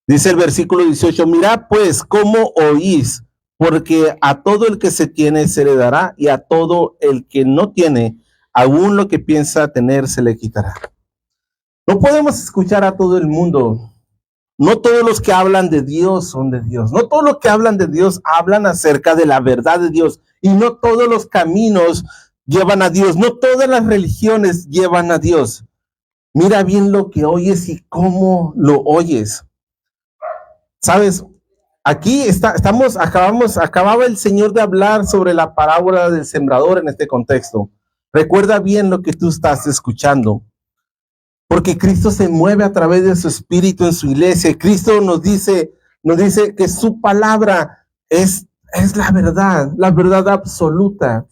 Dice el versículo 18, mirad pues cómo oís, porque a todo el que se tiene se le dará, y a todo el que no tiene, aún lo que piensa tener se le quitará. No podemos escuchar a todo el mundo. No todos los que hablan de Dios son de Dios. No todos los que hablan de Dios hablan acerca de la verdad de Dios. Y no todos los caminos llevan a Dios. No todas las religiones llevan a Dios. Mira bien lo que oyes y cómo lo oyes. ¿Sabes? Aquí acababa el Señor de hablar sobre la parábola del sembrador en este contexto. Recuerda bien lo que tú estás escuchando. Porque Cristo se mueve a través de su espíritu en su iglesia. Cristo nos dice que su palabra es la verdad absoluta.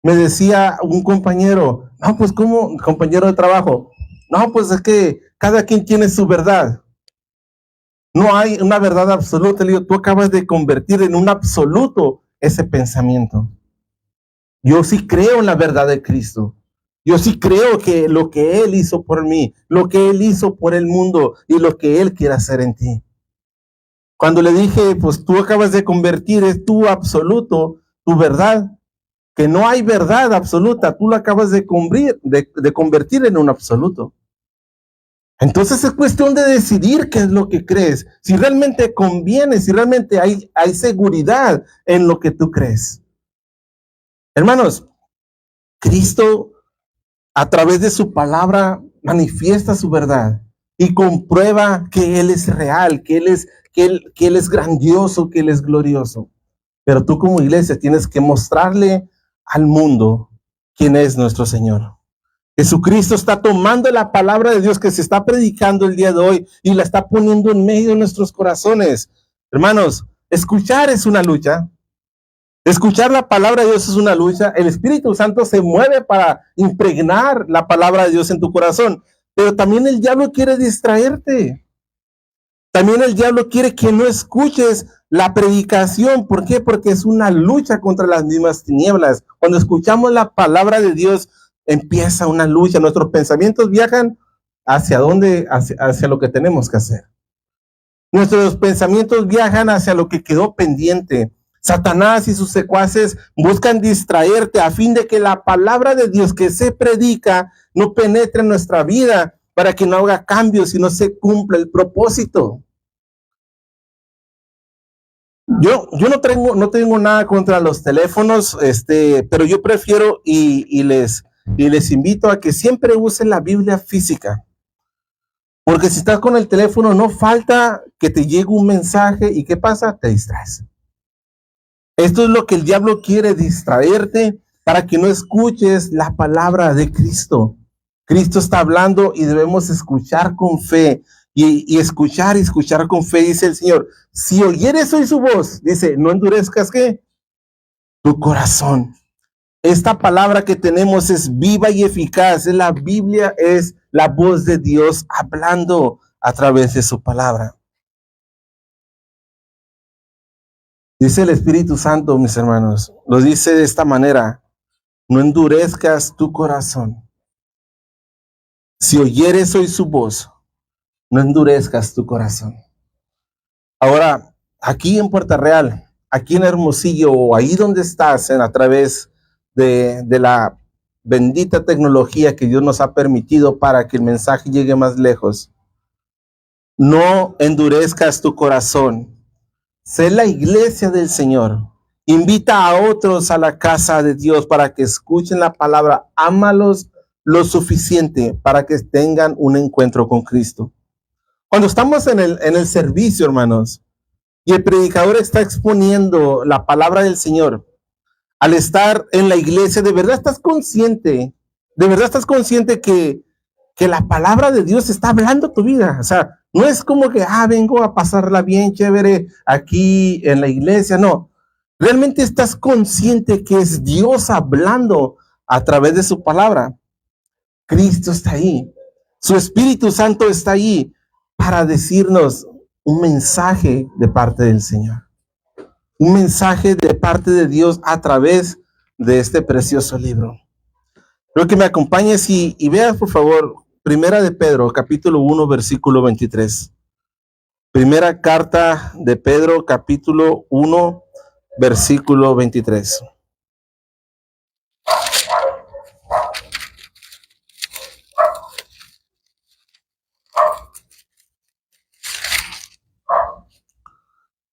Me decía un compañero, no, pues ¿cómo? Compañero de trabajo, no, pues es que cada quien tiene su verdad. No hay una verdad absoluta. Le digo, tú acabas de convertir en un absoluto ese pensamiento. Yo sí creo en la verdad de Cristo. Yo sí creo que lo que Él hizo por mí, lo que Él hizo por el mundo y lo que Él quiere hacer en ti. Cuando le dije, pues tú acabas de convertir, es tu absoluto, tu verdad, que no hay verdad absoluta, tú lo acabas de convertir en un absoluto. Entonces es cuestión de decidir qué es lo que crees, si realmente conviene, si realmente hay seguridad en lo que tú crees. Hermanos, Cristo a través de su palabra manifiesta su verdad y comprueba que Él es real, que Él es grandioso, que Él es glorioso. Pero tú como iglesia tienes que mostrarle al mundo quién es nuestro Señor. Jesucristo está tomando la palabra de Dios que se está predicando el día de hoy y la está poniendo en medio de nuestros corazones. Hermanos, escuchar es una lucha. Escuchar la palabra de Dios es una lucha. El Espíritu Santo se mueve para impregnar la palabra de Dios en tu corazón. Pero también el diablo quiere distraerte. También el diablo quiere que no escuches la predicación. ¿Por qué? Porque es una lucha contra las mismas tinieblas. Cuando escuchamos la palabra de Dios, empieza una lucha. Nuestros pensamientos viajan hacia dónde, hacia lo que tenemos que hacer. Nuestros pensamientos viajan hacia lo que quedó pendiente. Satanás y sus secuaces buscan distraerte a fin de que la palabra de Dios que se predica no penetre en nuestra vida para que no haga cambios y no se cumpla el propósito. Yo no tengo nada contra los teléfonos, pero yo prefiero y les invito a que siempre usen la Biblia física. Porque si estás con el teléfono, no falta que te llegue un mensaje y ¿qué pasa? Te distraes. Esto es lo que el diablo quiere, distraerte para que no escuches la palabra de Cristo. Cristo está hablando y debemos escuchar con fe y escuchar con fe, dice el Señor. Si oyeres hoy su voz, dice, no endurezcas ¿qué? Tu corazón. Esta palabra que tenemos es viva y eficaz. La Biblia es la voz de Dios hablando a través de su palabra. Dice el Espíritu Santo, mis hermanos, lo dice de esta manera: no endurezcas tu corazón. Si oyeres hoy su voz, no endurezcas tu corazón. Ahora, aquí en Puerta Real, aquí en Hermosillo, o ahí donde estás, a través de la bendita tecnología que Dios nos ha permitido para que el mensaje llegue más lejos, no endurezcas tu corazón. Sé la iglesia del Señor. Invita a otros a la casa de Dios para que escuchen la palabra. Ámalos lo suficiente para que tengan un encuentro con Cristo. Cuando estamos en el servicio, hermanos, y el predicador está exponiendo la palabra del Señor, al estar en la iglesia, de verdad estás consciente que la palabra de Dios está hablando tu vida. O sea, no es como que, vengo a pasarla bien, chévere, aquí en la iglesia. No, realmente estás consciente que es Dios hablando a través de su palabra. Cristo está ahí. Su Espíritu Santo está ahí para decirnos un mensaje de parte del Señor. Un mensaje de parte de Dios a través de este precioso libro. Creo que me acompañes y veas, por favor, Primera de Pedro, capítulo 1, versículo 23. Primera carta de Pedro, capítulo 1, versículo 23.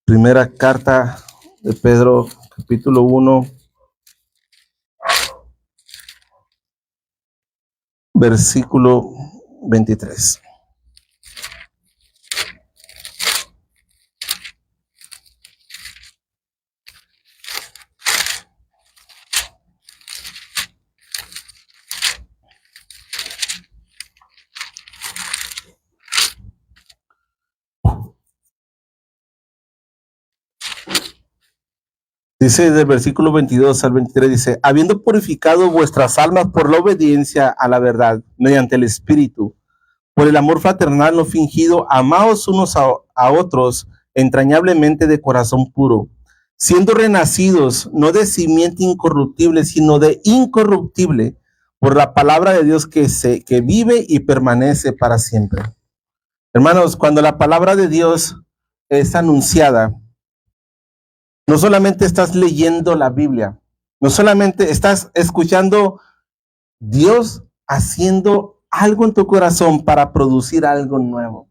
Primera carta de Pedro, capítulo 1, versículo 23. Dice del versículo 22 al 23, dice: habiendo purificado vuestras almas por la obediencia a la verdad, mediante el Espíritu, por el amor fraternal no fingido, amaos unos a otros entrañablemente de corazón puro, siendo renacidos no de simiente incorruptible, sino de incorruptible, por la palabra de Dios que vive y permanece para siempre. Hermanos, cuando la palabra de Dios es anunciada, no solamente estás leyendo la Biblia, no solamente estás escuchando Dios haciendo algo en tu corazón para producir algo nuevo,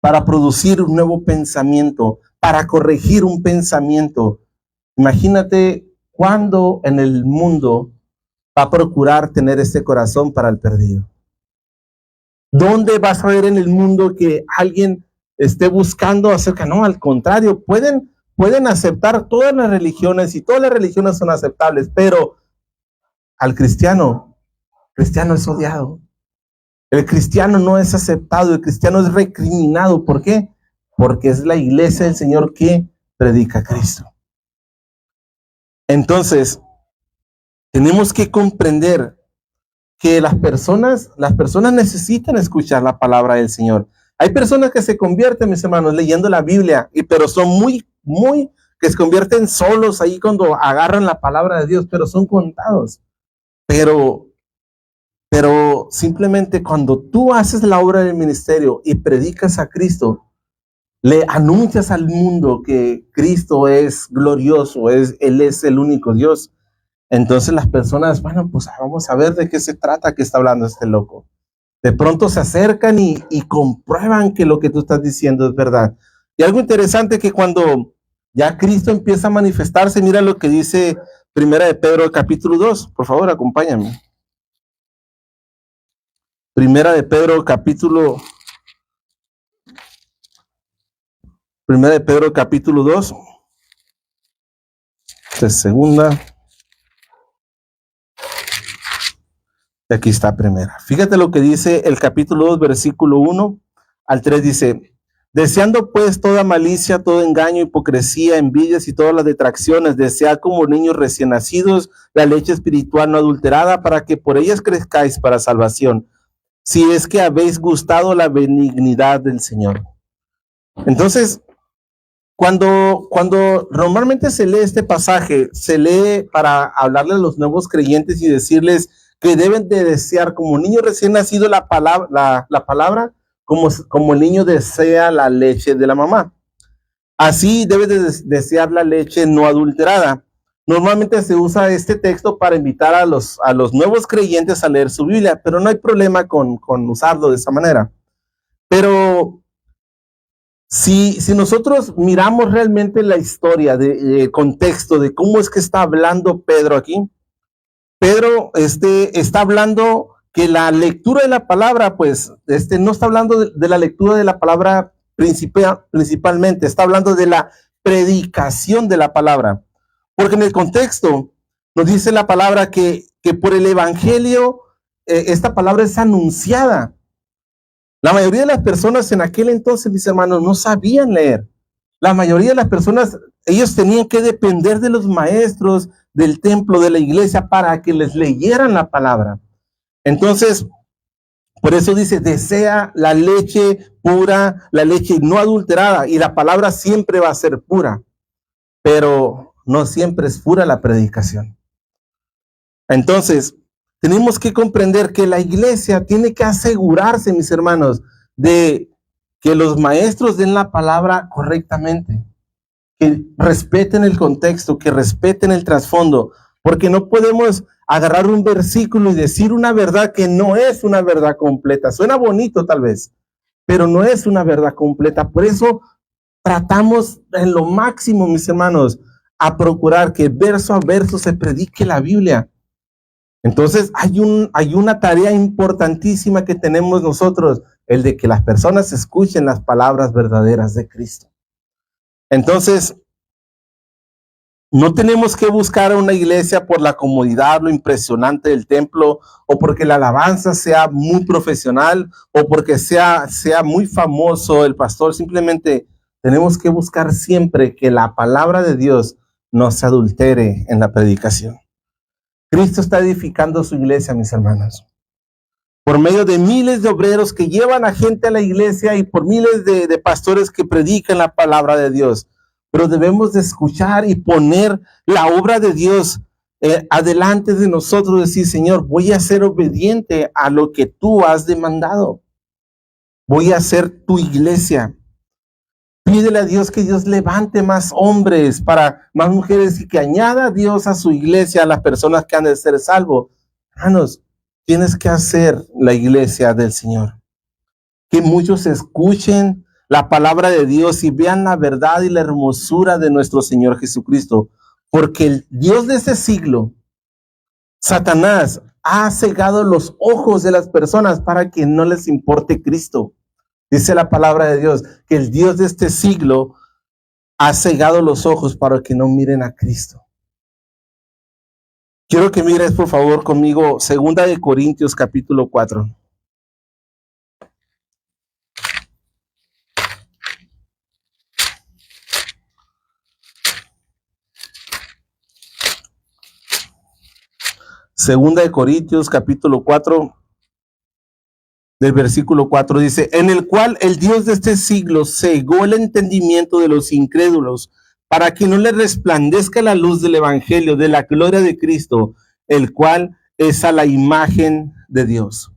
para producir un nuevo pensamiento, para corregir un pensamiento. Imagínate cuándo en el mundo va a procurar tener este corazón para el perdido. ¿Dónde vas a ver en el mundo que alguien esté buscando acerca? No, al contrario, pueden aceptar todas las religiones y todas las religiones son aceptables, pero al cristiano es odiado. El cristiano no es aceptado, el cristiano es recriminado. ¿Por qué? Porque es la iglesia del Señor que predica a Cristo. Entonces, tenemos que comprender que las personas necesitan escuchar la palabra del Señor. Hay personas que se convierten, mis hermanos, leyendo la Biblia, pero son muy, que se convierten solos ahí cuando agarran la palabra de Dios, pero son contados. Pero simplemente cuando tú haces la obra del ministerio y predicas a Cristo, le anuncias al mundo que Cristo es glorioso, Él es el único Dios. Entonces las personas, bueno, pues vamos a ver de qué se trata que está hablando este loco. De pronto se acercan y comprueban que lo que tú estás diciendo es verdad. Y algo interesante que cuando ya Cristo empieza a manifestarse, mira lo que dice Primera de Pedro capítulo 2. Por favor, acompáñame. Primera de Pedro capítulo 2. De segunda. Y aquí está primera. Fíjate lo que dice el capítulo 2, versículo 1 al 3, dice: deseando pues toda malicia, todo engaño, hipocresía, envidias y todas las detracciones, desead como niños recién nacidos la leche espiritual no adulterada, para que por ellas crezcáis para salvación, si es que habéis gustado la benignidad del Señor. Entonces, cuando normalmente se lee este pasaje, se lee para hablarle a los nuevos creyentes y decirles que deben de desear como niño recién nacido la palabra como el niño desea la leche de la mamá. Así debe de desear la leche no adulterada. Normalmente se usa este texto para invitar a los nuevos creyentes a leer su Biblia, pero no hay problema con usarlo de esa manera. Pero si nosotros miramos realmente la historia, el contexto de cómo es que está hablando Pedro aquí, Pedro está hablando que la lectura de la palabra, pues, no está hablando de la lectura de la palabra principalmente, está hablando de la predicación de la palabra. Porque en el contexto nos dice la palabra que por el evangelio esta palabra es anunciada. La mayoría de las personas en aquel entonces, mis hermanos, no sabían leer. La mayoría de las personas, ellos tenían que depender de los maestros del templo, de la iglesia, para que les leyeran la palabra. Entonces, por eso dice, desea la leche pura, la leche no adulterada, y la palabra siempre va a ser pura, pero no siempre es pura la predicación. Entonces, tenemos que comprender que la iglesia tiene que asegurarse, mis hermanos, de que los maestros den la palabra correctamente, que respeten el contexto, que respeten el trasfondo, porque no podemos agarrar un versículo y decir una verdad que no es una verdad completa. Suena bonito tal vez, pero no es una verdad completa. Por eso tratamos en lo máximo, mis hermanos, a procurar que verso a verso se predique la Biblia. Entonces hay una tarea importantísima que tenemos nosotros, el de que las personas escuchen las palabras verdaderas de Cristo. Entonces, no tenemos que buscar una iglesia por la comodidad, lo impresionante del templo, o porque la alabanza sea muy profesional, o porque sea muy famoso el pastor. Simplemente tenemos que buscar siempre que la palabra de Dios no se adultere en la predicación. Cristo está edificando su iglesia, mis hermanos, por medio de miles de obreros que llevan a gente a la iglesia y por miles de pastores que predican la palabra de Dios. Pero debemos de escuchar y poner la obra de Dios adelante de nosotros, decir, Señor, voy a ser obediente a lo que tú has demandado. Voy a ser tu iglesia. Pídele a Dios que Dios levante más hombres, más mujeres, y que añada a Dios a su iglesia a las personas que han de ser salvos. Hermanos, tienes que hacer la iglesia del Señor. Que muchos escuchen la palabra de Dios y vean la verdad y la hermosura de nuestro Señor Jesucristo. Porque el Dios de este siglo, Satanás, ha cegado los ojos de las personas para que no les importe Cristo. Dice la palabra de Dios que el Dios de este siglo ha cegado los ojos para que no miren a Cristo. Quiero que mires, por favor, conmigo, 2 Corintios capítulo 4. Segunda de Corintios capítulo 4, del versículo 4 dice, en el cual el Dios de este siglo cegó el entendimiento de los incrédulos para que no les resplandezca la luz del evangelio de la gloria de Cristo, el cual es a la imagen de Dios.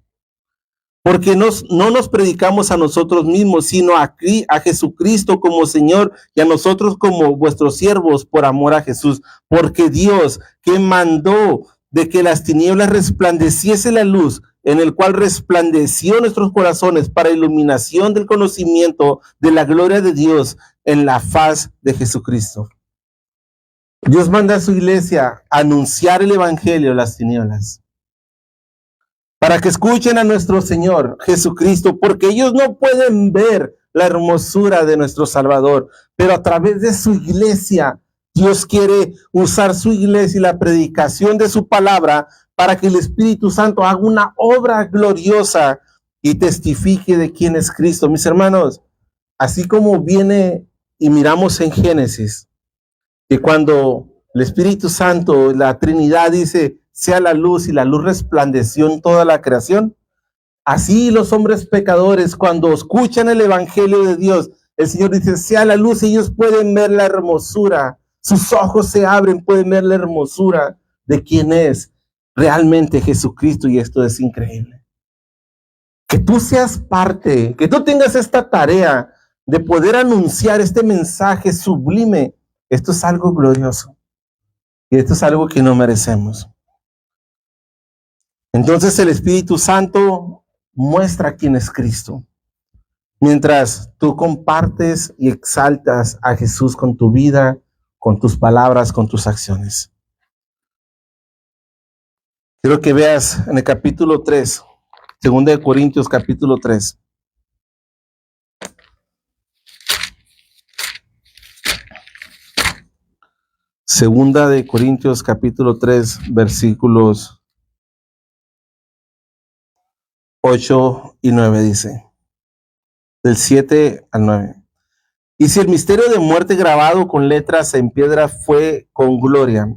Porque no nos predicamos a nosotros mismos, sino a Jesucristo como Señor y a nosotros como vuestros siervos por amor a Jesús. Porque Dios, que mandó de que las tinieblas resplandeciese la luz, en el cual resplandeció nuestros corazones para iluminación del conocimiento de la gloria de Dios en la faz de Jesucristo. Dios manda a su iglesia a anunciar el evangelio de las tinieblas, para que escuchen a nuestro Señor Jesucristo, porque ellos no pueden ver la hermosura de nuestro Salvador, pero a través de su iglesia, Dios quiere usar su iglesia y la predicación de su palabra para que el Espíritu Santo haga una obra gloriosa y testifique de quién es Cristo. Mis hermanos, así como viene y miramos en Génesis, que cuando el Espíritu Santo, la Trinidad dice, sea la luz, y la luz resplandeció en toda la creación, Así los hombres pecadores, cuando escuchan el evangelio de Dios, el Señor dice, sea la luz, y ellos pueden ver la hermosura. Sus ojos se abren, pueden ver la hermosura de quién es realmente Jesucristo, y esto es increíble. Que tú seas parte, que tú tengas esta tarea de poder anunciar este mensaje sublime. Esto es algo glorioso. Y esto es algo que no merecemos. Entonces el Espíritu Santo muestra quién es Cristo. Mientras tú compartes y exaltas a Jesús con tu vida, con tus palabras, con tus acciones. Quiero que veas en el capítulo 3, 2 Corintios capítulo 3. Segunda de Corintios capítulo 3, versículos 8 y 9 dice, del 7 al 9. Y si el misterio de muerte grabado con letras en piedra fue con gloria,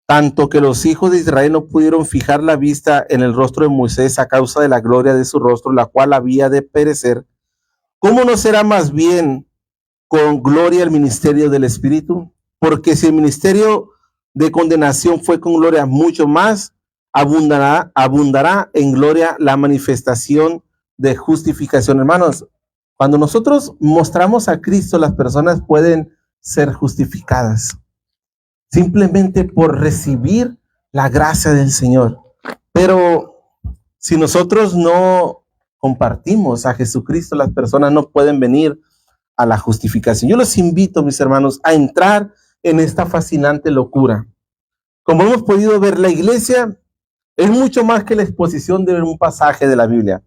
tanto que los hijos de Israel no pudieron fijar la vista en el rostro de Moisés a causa de la gloria de su rostro, la cual había de perecer, ¿cómo no será más bien con gloria el ministerio del Espíritu? Porque si el ministerio de condenación fue con gloria, mucho más abundará en gloria la manifestación de justificación. Hermanos, cuando nosotros mostramos a Cristo, las personas pueden ser justificadas simplemente por recibir la gracia del Señor. Pero si nosotros no compartimos a Jesucristo, las personas no pueden venir a la justificación. Yo los invito, mis hermanos, a entrar en esta fascinante locura. Como hemos podido ver, la iglesia es mucho más que la exposición de un pasaje de la Biblia.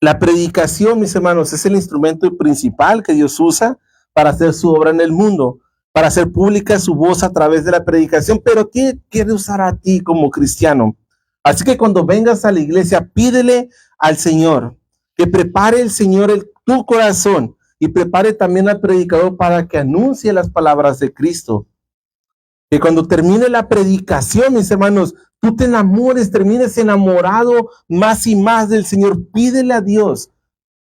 La predicación, mis hermanos, es el instrumento principal que Dios usa para hacer su obra en el mundo, para hacer pública su voz a través de la predicación, pero ¿qué quiere usar a ti como cristiano? Así que cuando vengas a la iglesia, pídele al Señor que prepare el Señor tu corazón y prepare también al predicador para que anuncie las palabras de Cristo. Que cuando termine la predicación, mis hermanos, tú te enamores, termines enamorado más y más del Señor. Pídele a Dios,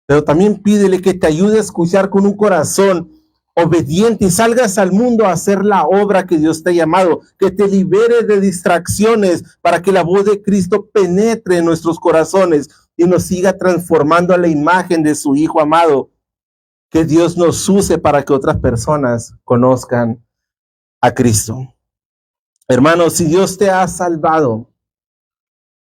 pero también pídele que te ayude a escuchar con un corazón obediente y salgas al mundo a hacer la obra que Dios te ha llamado, que te libere de distracciones para que la voz de Cristo penetre en nuestros corazones y nos siga transformando a la imagen de su Hijo amado. Que Dios nos use para que otras personas conozcan a Cristo. Hermanos, si Dios te ha salvado,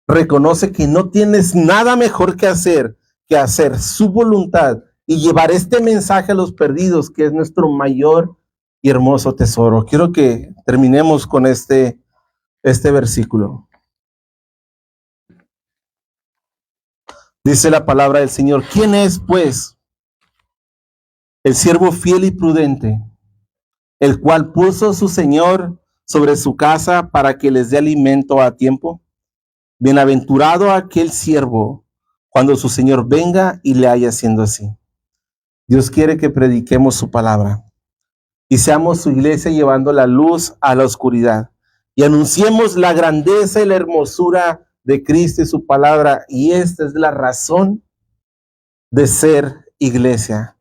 reconoce que no tienes nada mejor que hacer su voluntad y llevar este mensaje a los perdidos, que es nuestro mayor y hermoso tesoro. Quiero que terminemos con este versículo. Dice la palabra del Señor: ¿quién es, pues, el siervo fiel y prudente, el cual puso su Señor sobre su casa para que les dé alimento a tiempo? Bienaventurado aquel siervo cuando su Señor venga y le haya haciendo así. Dios quiere que prediquemos su palabra y seamos su iglesia llevando la luz a la oscuridad y anunciemos la grandeza y la hermosura de Cristo y su palabra. Y esta es la razón de ser iglesia.